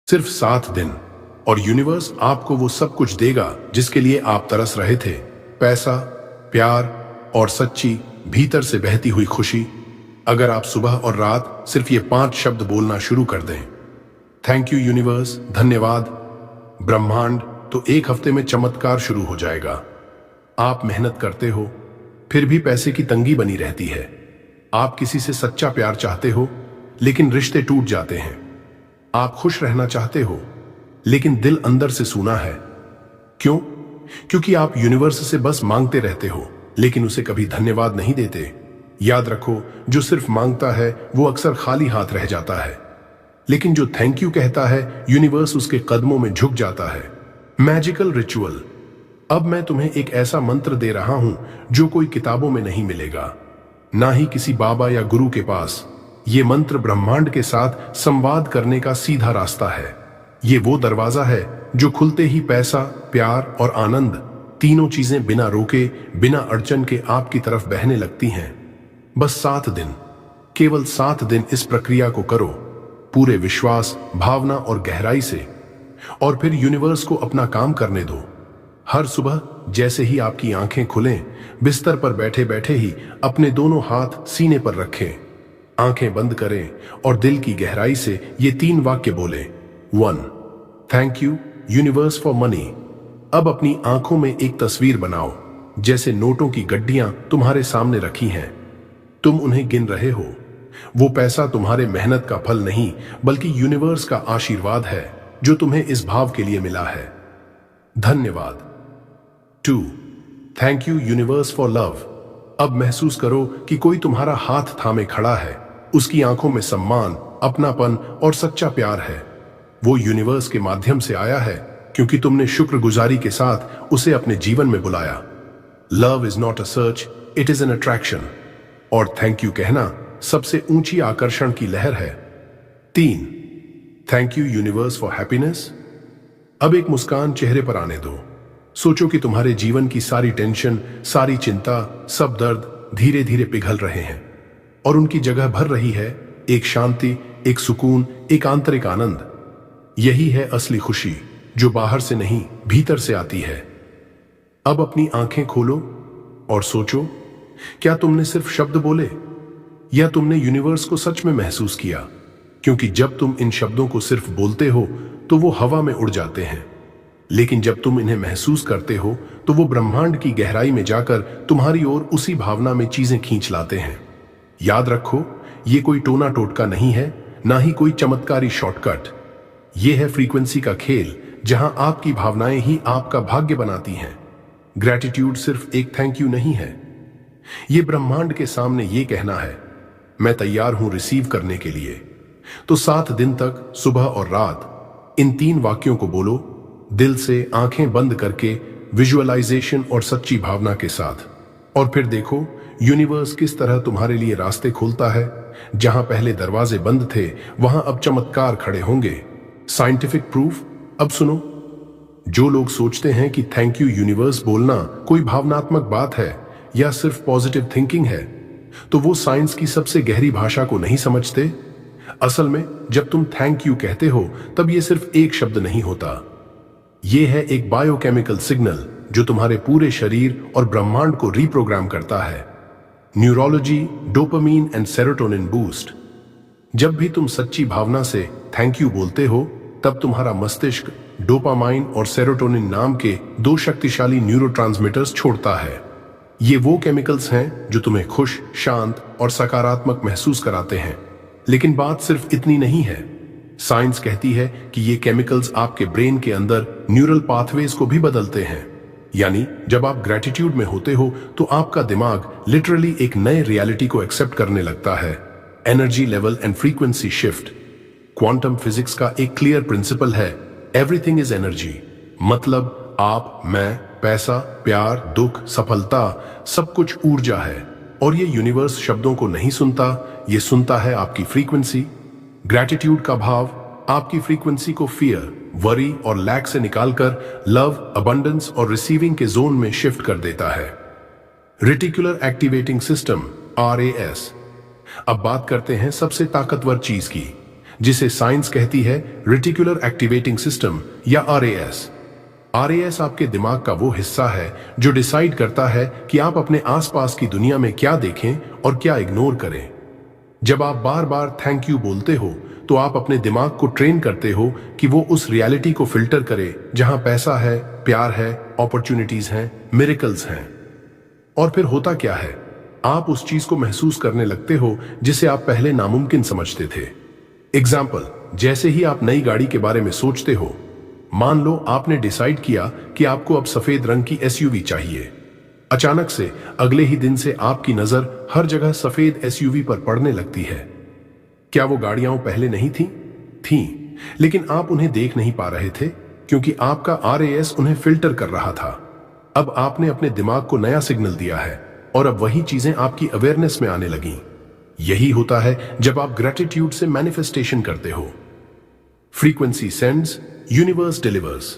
सिर्फ 7 दिन और यूनिवर्स आपको वो सब कुछ देगा जिसके लिए आप तरस रहे थे। पैसा, प्यार और सच्ची भीतर से बहती हुई खुशी। अगर आप सुबह और रात सिर्फ ये 5 शब्द बोलना शुरू कर दें, थैंक यू यूनिवर्स, धन्यवाद ब्रह्मांड, तो 1 हफ्ते में चमत्कार शुरू हो जाएगा। आप मेहनत करते हो, फिर भी पैसे की तंगी बनी रहती है। आप किसी से सच्चा प्यार चाहते हो, लेकिन रिश्ते टूट जाते हैं। आप खुश रहना चाहते हो, लेकिन दिल अंदर से सूना है। क्यों? क्योंकि आप यूनिवर्स से बस मांगते रहते हो, लेकिन उसे कभी धन्यवाद नहीं देते। याद रखो, जो सिर्फ मांगता है वो अक्सर खाली हाथ रह जाता है, लेकिन जो थैंक यू कहता है, यूनिवर्स उसके कदमों में झुक जाता है। Magical ritual. अब मैं तुम्हें एक ऐसा मंत्र दे रहा हूं जो कोई किताबों में नहीं मिलेगा, ना ही किसी बाबा या गुरु के पास। ये मंत्र ब्रह्मांड के साथ संवाद करने का सीधा रास्ता है। ये वो दरवाजा है जो खुलते ही पैसा, प्यार और आनंद, तीनों चीजें बिना रोके, बिना अड़चन के आपकी तरफ बहने लगती हैं। बस 7 दिन, केवल 7 दिन इस प्रक्रिया को करो, पूरे विश्वास, भावना और गहराई से, और फिर यूनिवर्स को अपना काम करने दो। हर सुबह जैसे ही आपकी आंखें खुलें, बिस्तर पर बैठे बैठे ही अपने दोनों हाथ सीने पर रखें, आंखें बंद करें और दिल की गहराई से ये 3 वाक्य बोलें। 1. Thank you universe for money. अब अपनी आंखों में एक तस्वीर बनाओ, जैसे नोटों की गड्डियां तुम्हारे सामने रखी हैं। तुम उन्हें गिन रहे हो। वो पैसा तुम्हारे मेहनत का फल नहीं, बल्कि यूनिवर्स का आशीर्वाद है जो तुम्हें इस भाव के लिए मिला है। धन्यवाद। 2. Thank you universe for love. अब महसूस करो कि कोई तुम्हारा हाथ थामे खड़ा है। उसकी आंखों में सम्मान, अपनापन और सच्चा प्यार है। वो यूनिवर्स के माध्यम से आया है, क्योंकि तुमने शुक्रगुजारी के साथ उसे अपने जीवन में बुलाया। Love is not a search, it is an attraction. और थैंक यू कहना सबसे ऊंची आकर्षण की लहर है। 3. Thank you universe for happiness. अब एक मुस्कान चेहरे पर आने दो। सोचो कि तुम्हारे जीवन की सारी टेंशन, सारी चिंता, सब दर्द धीरे धीरे पिघल रहे हैं और उनकी जगह भर रही है एक शांति, एक सुकून, एक आंतरिक आनंद। यही है असली खुशी, जो बाहर से नहीं, भीतर से आती है। अब अपनी आंखें खोलो और सोचो, क्या तुमने सिर्फ शब्द बोले, या तुमने यूनिवर्स को सच में महसूस किया? क्योंकि जब तुम इन शब्दों को सिर्फ बोलते हो तो वो हवा में उड़ जाते हैं, लेकिन जब तुम इन्हें महसूस करते हो तो वो ब्रह्मांड की गहराई में जाकर तुम्हारी ओर उसी भावना में चीजें खींच लाते हैं। याद रखो, ये कोई टोना टोटका नहीं है, ना ही कोई चमत्कारी शॉर्टकट। ये है फ्रीक्वेंसी का खेल, जहां आपकी भावनाएं ही आपका भाग्य बनाती हैं। ग्रैटिट्यूड सिर्फ एक थैंक यू नहीं है, ये ब्रह्मांड के सामने ये कहना है, मैं तैयार हूं रिसीव करने के लिए। तो 7 दिन तक सुबह और रात इन 3 वाक्यों को बोलो, दिल से, आंखें बंद करके, विजुअलाइजेशन और सच्ची भावना के साथ। और फिर देखो यूनिवर्स किस तरह तुम्हारे लिए रास्ते खोलता है। जहां पहले दरवाजे बंद थे, वहां अब चमत्कार खड़े होंगे। Scientific proof. अब सुनो, जो लोग सोचते हैं कि थैंक यू यूनिवर्स बोलना कोई भावनात्मक बात है या सिर्फ पॉजिटिव थिंकिंग है, तो वो साइंस की सबसे गहरी भाषा को नहीं समझते। असल में जब तुम थैंक यू कहते हो, तब ये सिर्फ एक शब्द नहीं होता, ये है एक बायोकेमिकल सिग्नल जो तुम्हारे पूरे शरीर और ब्रह्मांड को रीप्रोग्राम करता है। Neurology, dopamine and serotonin boost. जब भी तुम सच्ची भावना से थैंक यू बोलते हो, तब तुम्हारा मस्तिष्क डोपामाइन और सेरोटोनिन नाम के 2 शक्तिशाली न्यूरोट्रांसमीटर्स छोड़ता है। ये वो केमिकल्स हैं जो तुम्हें खुश, शांत और सकारात्मक महसूस कराते हैं। लेकिन बात सिर्फ इतनी नहीं है। साइंस कहती है कि ये केमिकल्स आपके ब्रेन के अंदर न्यूरल पाथवेज को भी बदलते हैं। यानी जब आप ग्रैटिट्यूड में होते हो तो आपका दिमाग लिटरली एक नए रियलिटी को एक्सेप्ट करने लगता है। Energy level and frequency shift. Quantum physics का एक क्लियर प्रिंसिपल है, एवरीथिंग इज एनर्जी। मतलब आप, मैं, पैसा, प्यार, दुख, सफलता, सब कुछ ऊर्जा है। और ये यूनिवर्स शब्दों को नहीं सुनता, ये सुनता है आपकी फ्रीक्वेंसी। ग्रैटिट्यूड का भाव आपकी फ्रीक्वेंसी को फियर, वरी और लैक से निकालकर लव, अबंडेंस और रिसीविंग के जोन में शिफ्ट कर देता है। Reticular activating system, RAS। अब बात करते हैं सबसे ताकतवर चीज की, जिसे साइंस कहती है रेटिकुलर एक्टिवेटिंग सिस्टम या आरएएस। आरएएस आपके दिमाग का वो हिस्सा है जो डिसाइड करता है कि आप अपने आसपास की दुनिया में क्या देखें और क्या इग्नोर करें। जब आप बार बार थैंक यू बोलते हो तो आप अपने दिमाग को ट्रेन करते हो कि वो उस रियलिटी को फिल्टर करे जहां पैसा है, प्यार है, अपॉर्चुनिटीज हैं, मिरेकल्स हैं। और फिर होता क्या है, आप उस चीज को महसूस करने लगते हो जिसे आप पहले नामुमकिन समझते थे। एग्जाम्पल, जैसे ही आप नई गाड़ी के बारे में सोचते हो, मान लो आपने डिसाइड किया कि आपको अब सफेद रंग की एसयूवी चाहिए। अचानक से अगले ही दिन से आपकी नजर हर जगह सफेद एसयूवी पर पड़ने लगती है। क्या वो गाड़ियां पहले नहीं थीं, लेकिन आप उन्हें देख नहीं पा रहे थे क्योंकि आपका आरएएस उन्हें फिल्टर कर रहा था। अब आपने अपने दिमाग को नया सिग्नल दिया है और अब वही चीजें आपकी अवेयरनेस में आने लगी। यही होता है जब आप ग्रेटिट्यूड से मैनिफेस्टेशन करते हो। Frequency sends, universe delivers.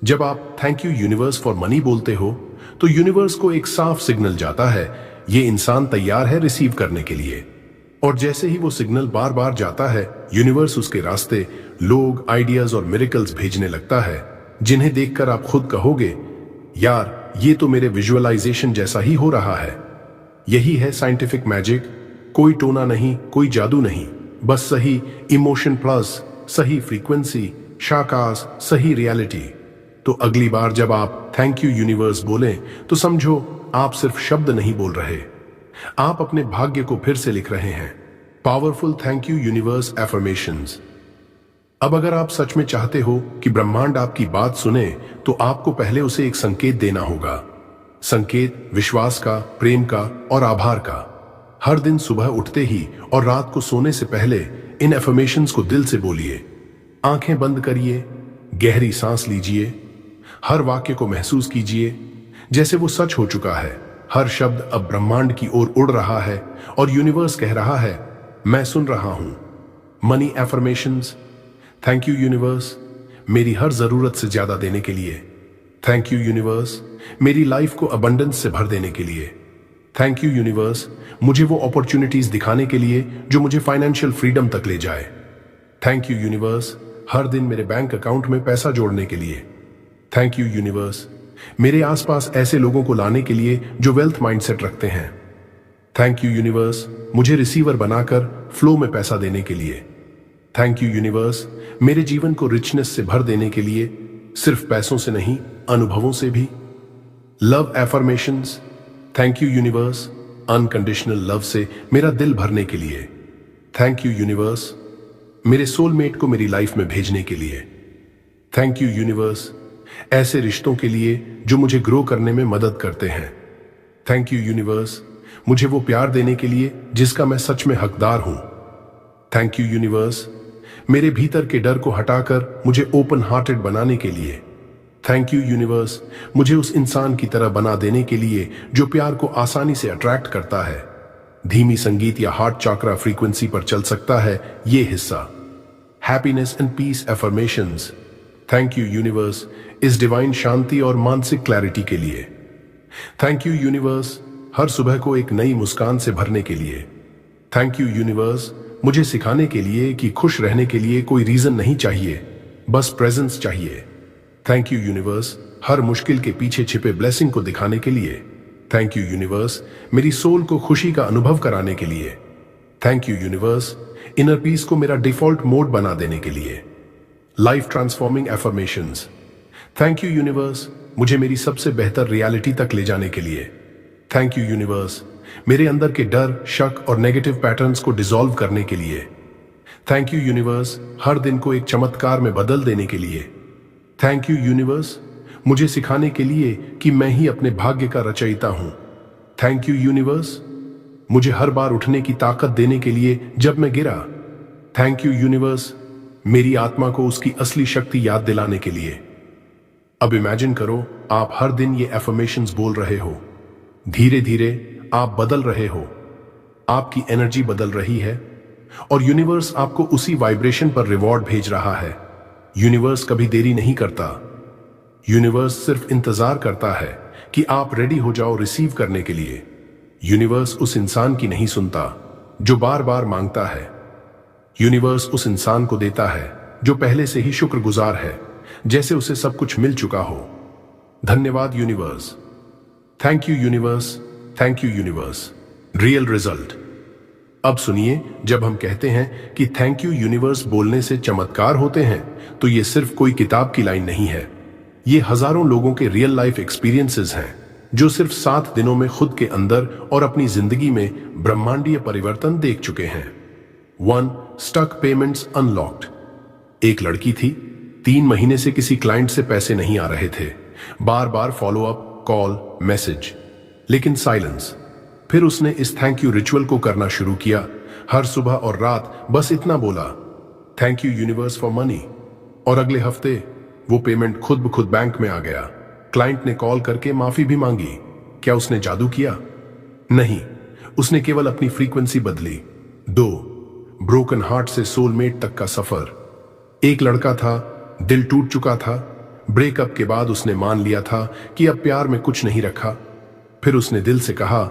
जब आप thank you universe for money बोलते हो तो यूनिवर्स को एक साफ सिग्नल जाता है, ये इंसान तैयार है रिसीव करने के लिए। और जैसे ही वो सिग्नल बार बार जाता है, यूनिवर्स उसके रास्ते लोग, आइडियाज और मिरेकल्स भेजने लगता है, जिन्हें देखकर आप खुद कहोगे, यार ये तो मेरे विजुअलाइजेशन जैसा ही हो रहा है। यही है साइंटिफिक मैजिक। कोई टोना नहीं, कोई जादू नहीं, बस सही इमोशन प्लस सही फ्रीक्वेंसी, शाकास सही रियलिटी। तो अगली बार जब आप थैंक यू यूनिवर्स बोलें तो समझो आप सिर्फ शब्द नहीं बोल रहे, आप अपने भाग्य को फिर से लिख रहे हैं। Powerful thank you universe affirmations. अब अगर आप सच में चाहते हो कि ब्रह्मांड आपकी बात सुने तो आपको पहले उसे एक संकेत देना होगा। संकेत विश्वास का, प्रेम का और आभार का। हर दिन सुबह उठते ही और रात को सोने से पहले इन एफर्मेशंस को दिल से बोलिए। आंखें बंद करिए, गहरी सांस लीजिए, हर वाक्य को महसूस कीजिए जैसे वो सच हो चुका है। हर शब्द अब ब्रह्मांड की ओर उड़ रहा है और यूनिवर्स कह रहा है, मैं सुन रहा हूं। Money affirmations. Thank you universe मेरी हर जरूरत से ज्यादा देने के लिए। थैंक यू यूनिवर्स मेरी लाइफ को अबंडेंस से भर देने के लिए। थैंक यू यूनिवर्स मुझे वो अपॉर्चुनिटीज दिखाने के लिए जो मुझे फाइनेंशियल फ्रीडम तक ले जाए। थैंक यू यूनिवर्स हर दिन मेरे बैंक अकाउंट में पैसा जोड़ने के लिए। थैंक यू यूनिवर्स मेरे आसपास ऐसे लोगों को लाने के लिए जो वेल्थ माइंडसेट रखते हैं। थैंक यू यूनिवर्स मुझे रिसीवर बनाकर फ्लो में पैसा देने के लिए। थैंक यू यूनिवर्स मेरे जीवन को रिचनेस से भर देने के लिए, सिर्फ पैसों से नहीं, अनुभवों से भी। Love affirmations. Thank you universe unconditional love से मेरा दिल भरने के लिए। थैंक यू यूनिवर्स मेरे सोलमेट को मेरी लाइफ में भेजने के लिए। थैंक यू यूनिवर्स ऐसे रिश्तों के लिए जो मुझे ग्रो करने में मदद करते हैं। थैंक यू यूनिवर्स मुझे वो प्यार देने के लिए जिसका मैं सच में हकदार हूं। थैंक यू यूनिवर्स मेरे भीतर के डर को हटाकर मुझे ओपन हार्टेड बनाने के लिए। थैंक यू यूनिवर्स मुझे उस इंसान की तरह बना देने के लिए जो प्यार को आसानी से अट्रैक्ट करता है। धीमी संगीत या हार्ट चक्रा फ्रीक्वेंसी पर चल सकता है ये हिस्सा। Happiness and peace affirmations. Thank you universe इस डिवाइन शांति और मानसिक क्लैरिटी के लिए। थैंक यू यूनिवर्स हर सुबह को एक नई मुस्कान से भरने के लिए। थैंक यू यूनिवर्स मुझे सिखाने के लिए कि खुश रहने के लिए कोई रीजन नहीं चाहिए, बस प्रेजेंस चाहिए। थैंक यू यूनिवर्स हर मुश्किल के पीछे छिपे ब्लेसिंग को दिखाने के लिए। थैंक यू यूनिवर्स मेरी सोल को खुशी का अनुभव कराने के लिए। Thank you universe inner peace को मेरा डिफॉल्ट मोड बना देने के लिए। Life transforming affirmations. Thank you universe मुझे मेरी सबसे बेहतर रियलिटी तक ले जाने के लिए। थैंक यू यूनिवर्स मेरे अंदर के डर, शक और नेगेटिव पैटर्न्स को डिसॉल्व करने के लिए। थैंक यू यूनिवर्स हर दिन को एक चमत्कार में बदल देने के लिए। थैंक यू यूनिवर्स मुझे सिखाने के लिए कि मैं ही अपने भाग्य का रचयिता हूं। थैंक यू यूनिवर्स मुझे हर बार उठने की ताकत देने के लिए जब मैं गिरा। थैंक यू यूनिवर्स मेरी आत्मा को उसकी असली शक्ति याद दिलाने के लिए। अब इमेजिन करो आप हर दिन ये एफर्मेशंस बोल रहे हो। धीरे धीरे आप बदल रहे हो, आपकी एनर्जी बदल रही है और यूनिवर्स आपको उसी वाइब्रेशन पर रिवॉर्ड भेज रहा है। यूनिवर्स कभी देरी नहीं करता। यूनिवर्स सिर्फ इंतजार करता है कि आप रेडी हो जाओ रिसीव करने के लिए। यूनिवर्स उस इंसान की नहीं सुनता जो बार बार मांगता है। यूनिवर्स उस इंसान को देता है जो पहले से ही शुक्रगुजार है, जैसे उसे सब कुछ मिल चुका हो। धन्यवाद universe. Thank you universe. Thank you universe. Real result. अब सुनिए, जब हम कहते हैं कि थैंक यू यूनिवर्स बोलने से चमत्कार होते हैं, तो ये सिर्फ कोई किताब की लाइन नहीं है। ये हजारों लोगों के रियल लाइफ एक्सपीरियंसेस हैं, जो सिर्फ 7 दिनों में खुद के अंदर और अपनी जिंदगी में ब्रह्मांडीय परिवर्तन देख चुके हैं। 1. Stuck payments unlocked. एक लड़की थी, 3 महीने से किसी क्लाइंट से पैसे नहीं आ रहे थे, बार बार फॉलो अप कॉल मैसेज, लेकिन साइलेंस। फिर उसने इस थैंक यू रिचुअल को करना शुरू किया। हर सुबह और रात बस इतना बोला, thank you universe for money. और अगले हफ्ते वो पेमेंट खुद ब खुद बैंक में आ गया। क्लाइंट ने कॉल करके माफी भी मांगी। क्या उसने जादू किया? नहीं, उसने केवल अपनी फ्रीक्वेंसी बदली। 2. ब्रोकन हार्ट से सोलमेट तक का सफर। एक लड़का था, दिल टूट चुका था। ब्रेकअप के बाद उसने मान लिया था कि अब प्यार में कुछ नहीं रखा। फिर उसने दिल से कहा,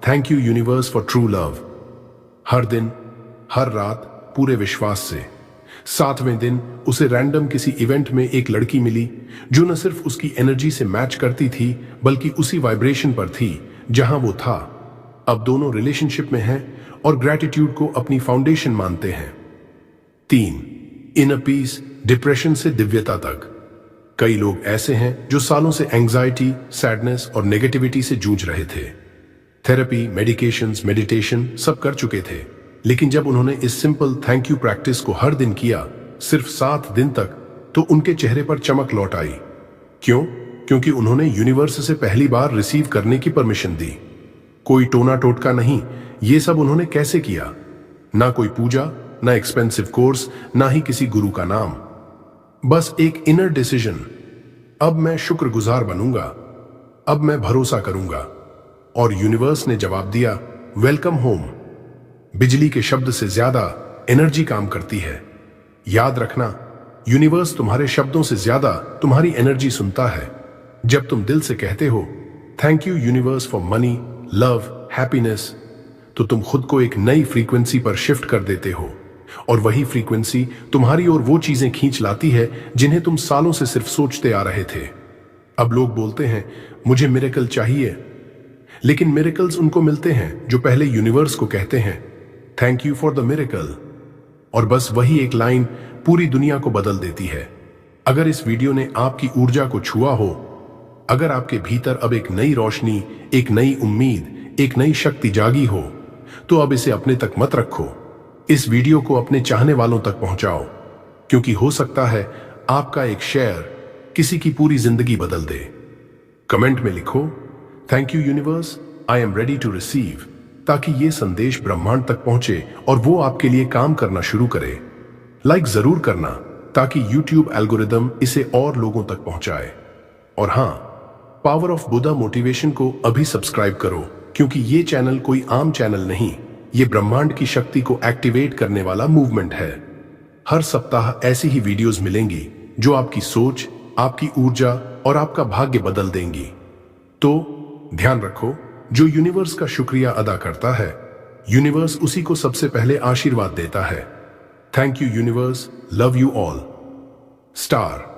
thank you universe for true love. हर दिन, हर रात, पूरे विश्वास से। 7वें दिन उसे रैंडम किसी इवेंट में एक लड़की मिली जो न सिर्फ उसकी एनर्जी से मैच करती थी, बल्कि उसी वाइब्रेशन पर थी जहां वो था। अब दोनों रिलेशनशिप में हैं और ग्रैटिट्यूड को अपनी फाउंडेशन मानते हैं। 3. इनर पीस, डिप्रेशन से दिव्यता तक। कई लोग ऐसे हैं जो सालों से एंजाइटी, सैडनेस और नेगेटिविटी से जूझ रहे थे। थेरेपी, मेडिकेशंस, मेडिटेशन सब कर चुके थे, लेकिन जब उन्होंने इस सिंपल थैंक यू प्रैक्टिस को हर दिन किया, सिर्फ 7 दिन तक, तो उनके चेहरे पर चमक लौट आई। क्यों? क्योंकि उन्होंने यूनिवर्स से पहली बार रिसीव करने की परमिशन दी। कोई टोना टोटका नहीं। ये सब उन्होंने कैसे किया? ना कोई पूजा, ना एक्सपेंसिव कोर्स, ना ही किसी गुरु का नाम। बस एक इनर डिसीजन, अब मैं शुक्रगुजार बनूंगा, अब मैं भरोसा करूंगा। और यूनिवर्स ने जवाब दिया, वेलकम होम। बिजली के शब्द से ज्यादा एनर्जी काम करती है। याद रखना, यूनिवर्स तुम्हारे शब्दों से ज्यादा तुम्हारी एनर्जी सुनता है। जब तुम दिल से कहते हो, thank you universe for money, love, happiness, तो तुम खुद को एक नई फ्रीक्वेंसी पर शिफ्ट कर देते हो। और वही फ्रीक्वेंसी तुम्हारी ओर वो चीजें खींच लाती है जिन्हें तुम सालों से सिर्फ सोचते आ रहे थे। अब लोग बोलते हैं, मुझे मिरेकल चाहिए, लेकिन मिरेकल्स उनको मिलते हैं जो पहले यूनिवर्स को कहते हैं, thank you for the miracle. और बस वही एक लाइन पूरी दुनिया को बदल देती है। अगर इस वीडियो ने आपकी ऊर्जा को छुआ हो, अगर आपके भीतर अब एक नई रोशनी, एक नई उम्मीद, एक नई शक्ति जागी हो, तो अब इसे अपने तक मत रखो। इस वीडियो को अपने चाहने वालों तक पहुंचाओ, क्योंकि हो सकता है आपका एक शेयर किसी की पूरी जिंदगी बदल दे। कमेंट में लिखो, thank you universe, I am ready to receive, ताकि ये संदेश ब्रह्मांड तक पहुंचे और वो आपके लिए काम करना शुरू करे। लाइक जरूर करना, ताकि YouTube एल्गोरिदम इसे और लोगों तक पहुंचाए। और हां, पावर ऑफ बुद्धा मोटिवेशन को अभी सब्सक्राइब करो, क्योंकि ये चैनल कोई आम चैनल नहीं, ये ब्रह्मांड की शक्ति को एक्टिवेट करने वाला मूवमेंट है। हर सप्ताह ऐसी ही वीडियोस मिलेंगी जो आपकी सोच, आपकी ऊर्जा और आपका भाग्य बदल देंगी। तो ध्यान रखो, जो यूनिवर्स का शुक्रिया अदा करता है, यूनिवर्स उसी को सबसे पहले आशीर्वाद देता है। Thank you universe, love you all. Star.